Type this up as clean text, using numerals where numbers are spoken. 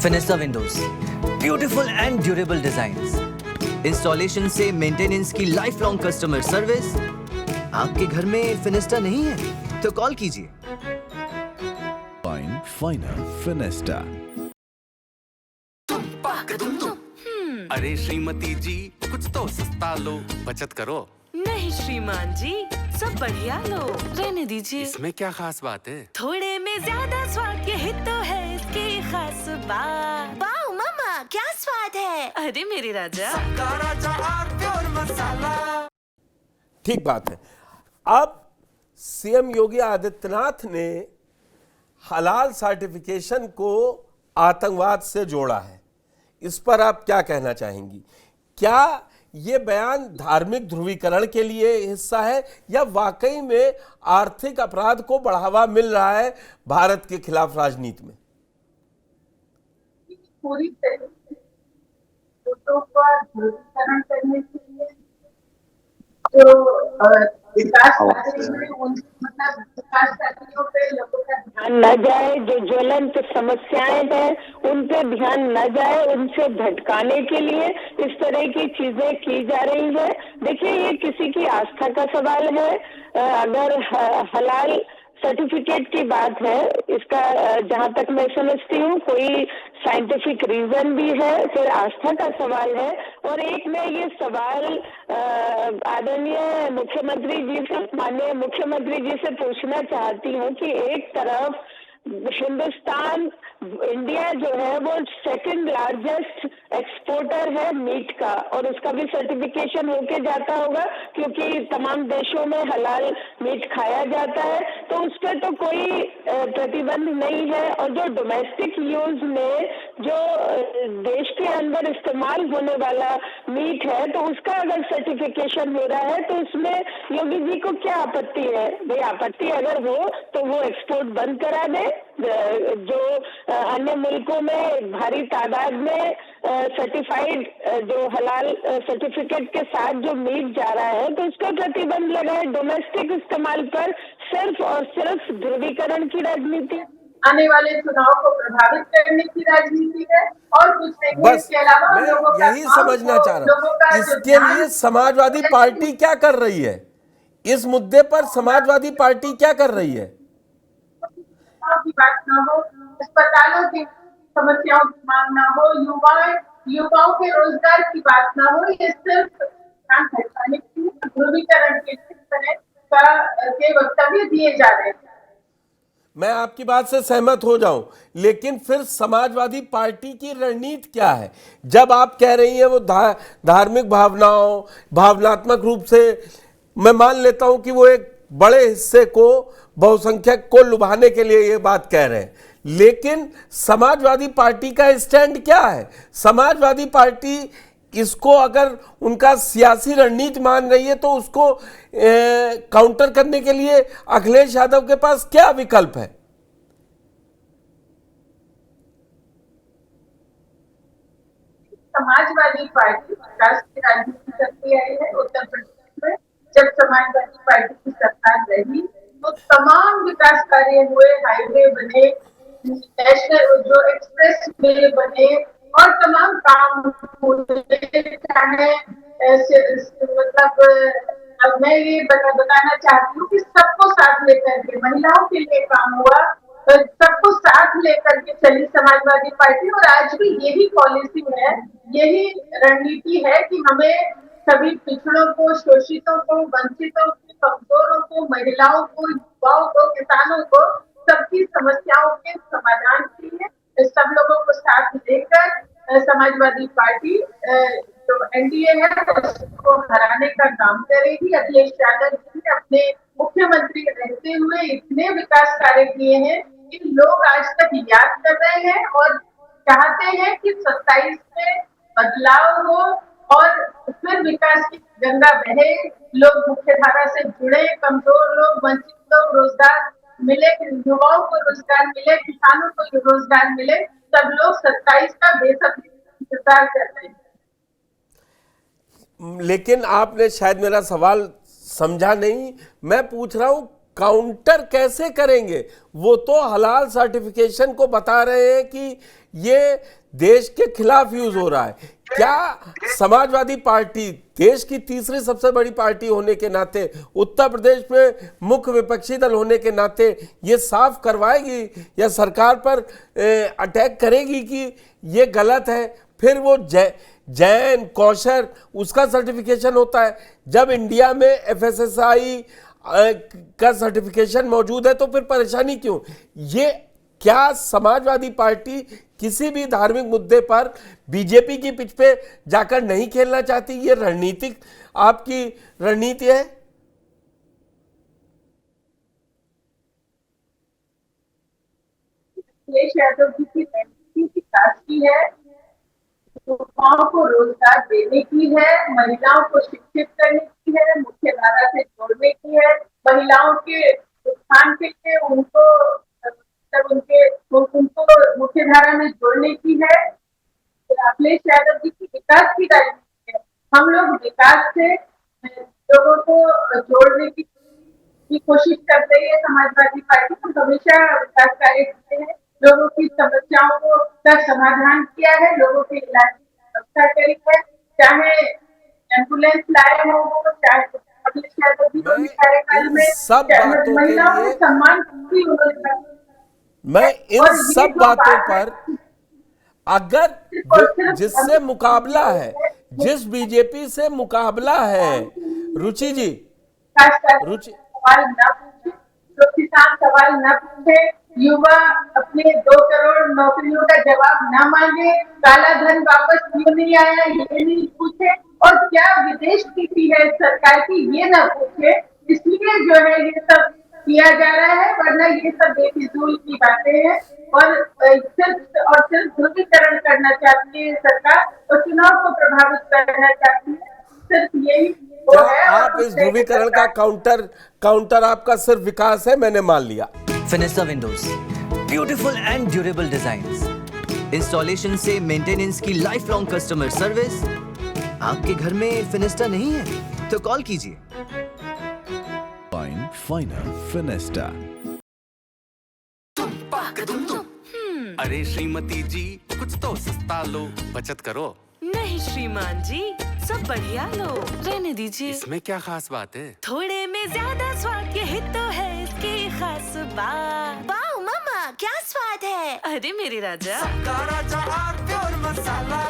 फिनिस्टा windows, beautiful and durable designs, installation से maintenance की life long customer service. आपके घर में फिनिस्टा नहीं है तो कॉल कीजिए। फाइनल फिनिस्टा। अरे श्रीमती जी, कुछ तो सस्ता लो, बचत करो। नहीं श्रीमान जी, सब बढ़िया लो, रहने दीजिए। इसमें क्या खास बात है? थोड़े में ज्यादा स्वाद, यही तो है इसकी खास बात। वाओ मामा, क्या स्वाद है। अरे मेरे राजा, ठीक बात है। अब सीएम योगी आदित्यनाथ ने हलाल सर्टिफिकेशन को आतंकवाद से जोड़ा है। इस पर आप क्या कहना चाहेंगी? क्या ये बयान धार्मिक ध्रुवीकरण के लिए हिस्सा है या वाकई में आर्थिक अपराध को बढ़ावा मिल रहा है भारत के खिलाफ राजनीति में? पूरी तरीके से लोगों का ध्रुवीकरण करने के लिए जो विकास मतलब विकास कार्यों पे लोगों का ध्यान न जाए, जो ज्वलंत समस्याएं हैं उन पे ध्यान न जाए, उनसे भटकाने के लिए इस तरह की चीजें की जा रही है। देखिए, ये किसी की आस्था का सवाल है। अगर हलाल सर्टिफिकेट की बात है, इसका जहां तक मैं समझती हूँ कोई साइंटिफिक रीजन भी है, फिर आस्था का सवाल है। और एक मैं ये सवाल आदरणीय मुख्यमंत्री जी से, माननीय मुख्यमंत्री जी से पूछना चाहती हूँ कि एक तरफ हिंदुस्तान, इंडिया जो है वो सेकंड लार्जेस्ट एक्सपोर्टर है मीट का, और उसका भी सर्टिफिकेशन होके जाता होगा क्योंकि तमाम देशों में हलाल मीट खाया जाता है, तो उस पर तो कोई प्रतिबंध नहीं है। और जो डोमेस्टिक यूज में जो देश के अंदर इस्तेमाल होने वाला मीट है, तो उसका अगर सर्टिफिकेशन हो रहा है तो उसमें योगी जी को क्या आपत्ति है? भाई आपत्ति अगर हो तो वो एक्सपोर्ट बंद करा दे। जो अन्य मुल्कों में भारी तादाद में सर्टिफाइड जो हलाल सर्टिफिकेट के साथ जो मीट जा रहा है तो उसका प्रतिबंध लगाए। डोमेस्टिक इस्तेमाल पर सिर्फ और सिर्फ ध्रुवीकरण की राजनीति, आने वाले चुनाव को प्रभावित करने की राजनीति है और कुछ नहीं। बस इसके अलावा मैं यही समझना चाह रहा हूँ, इसके लिए समाजवादी पार्टी क्या कर रही है? इस मुद्दे पर समाजवादी पार्टी क्या कर रही है? की बात ना हो, अस्पतालों की समस्याओं की मांग ना हो, युवाओं के रोजगार की बात ना हो, ये सिर्फ ध्यान भटकाने की ध्रुवीकरण के के वक्तव्य दिए जा रहे हैं। मैं आपकी बात से सहमत हो जाऊं, लेकिन फिर समाजवादी पार्टी की रणनीति क्या है? जब आप कह रही हैं वो धार्मिक भावनात्मक रूप से मैं मान लेता हूं कि वो एक बड़े हिस्से को, बहुसंख्यक को लुभाने के लिए ये बात कह रहे हैं, लेकिन समाजवादी पार्टी का स्टैंड क्या है? समाजवादी पार्टी इसको अगर उनका सियासी रणनीति मान रही है तो उसको काउंटर करने के लिए अखिलेश यादव के पास क्या विकल्प है? समाजवादी पार्टी विकास की राजनीति करती आई है। उत्तर प्रदेश में जब समाजवादी पार्टी की सरकार रही तो तमाम विकास कार्य हुए, हाईवे बने, नेशनल जो एक्सप्रेस वे बने और तमाम काम हुए। चाहे मतलब अब मैं ये बताना चाहती हूँ कि सबको साथ लेकर के, महिलाओं के लिए काम हुआ, सबको साथ लेकर के चली समाजवादी पार्टी। और आज भी यही पॉलिसी है, यही रणनीति है कि हमें सभी पिछड़ों को, शोषितों को, वंचितों को, कमजोरों को, महिलाओं को, युवाओं को, किसानों को, सबकी समस्याओं के समाधान के लिए सब लोगों को साथ लेकर समाजवादी पार्टी जो एनडीए है उसको हराने का काम करेगी। अखिलेश यादव जी ने अपने मुख्यमंत्री रहते हुए इतने विकास कार्य किए हैं कि लोग आज तक याद कर रहे हैं और चाहते हैं कि 27 में बदलाव हो और फिर विकास की गंगा बहे, लोग मुख्यधारा से जुड़े, कमजोर लोग, वंचित लोग रोजगार मिले, युवाओं को रोजगार मिले, किसानों को रोजगार मिले, सब लोग 27 का बेसब्री इंतजार कर रहे हैं। लेकिन आपने शायद मेरा सवाल समझा नहीं। मैं पूछ रहा हूं काउंटर कैसे करेंगे? वो तो हलाल सर्टिफिकेशन को बता रहे हैं कि ये देश के खिलाफ यूज हो रहा है। क्या समाजवादी पार्टी देश की तीसरी सबसे बड़ी पार्टी होने के नाते, उत्तर प्रदेश में मुख्य विपक्षी दल होने के नाते ये साफ करवाएगी या सरकार पर अटैक करेगी कि ये गलत है? फिर वो जैन कौशल उसका सर्टिफिकेशन होता है। जब इंडिया में एफएसएसआई का सर्टिफिकेशन मौजूद है तो फिर परेशानी क्यों? ये क्या समाजवादी पार्टी किसी भी धार्मिक मुद्दे पर बीजेपी की पिच पे जाकर नहीं खेलना चाहती? ये रणनीतिक आपकी रणनीति है? यादव जी की रणनीति विकास की है, युवाओं को रोजगार देने की है, महिलाओं को शिक्षित करने की है, मुख्य धारा से जोड़ने की है, महिलाओं के उत्थान के लिए उनको मुख्य धारा में जोड़ने की है। अखिलेश यादव जी की विकास की राजनीति है। हम लोग विकास से लोगों को जोड़ने की कोशिश करते हैं। समाजवादी पार्टी को हमेशा विकास कार्य किए हैं, लोगों की समस्याओं का समाधान किया है, लोगों के इलाज की व्यवस्था करी है, चाहे एम्बुलेंस लाए हो, चाहे अखिलेश यादव जी के कार्यकाल में महिलाओं को सम्मान की उन्होंने। मैं इन सब बातों पर अगर जिससे मुकाबला है, जिस बीजेपी से मुकाबला है, रुचि जी, रुचि सवाल न पूछे, तो किसान सवाल न पूछे, युवा अपने 2 करोड़ नौकरियों का जवाब न मांगे, काला धन वापस क्यों नहीं आया ये नहीं पूछे, और क्या विदेश नीति है सरकार की ये न पूछे, इसलिए जो है ये सब किया जा रहा है। वरना ये सब बेफिजूल की बातें हैं और सिर्फ ध्रुवीकरण करना चाहती है सरकार और चुनाव को प्रभावित करना चाहती है, सिर्फ यही वो है। आप इस ध्रुवीकरण का काउंटर आपका सिर्फ विकास है, मैंने मान लिया। Fenesta windows, beautiful and durable designs, installation से मेंटेनेंस की लाइफ लॉन्ग कस्टमर सर्विस। आपके घर में फिनिस्टा नहीं है तो कॉल कीजिए। Finer Finesta. अरे श्रीमती जी कुछ तो सस्ता लो, बचत करो। नहीं श्रीमान जी, सब बढ़िया लो, रहने दीजिए। इसमें क्या खास बात है? थोड़े में ज्यादा स्वाद, यही तो है इसकी खास बात। वाह मम्मा क्या स्वाद है। अरे मेरे राजा, राजा और प्योर मसाला।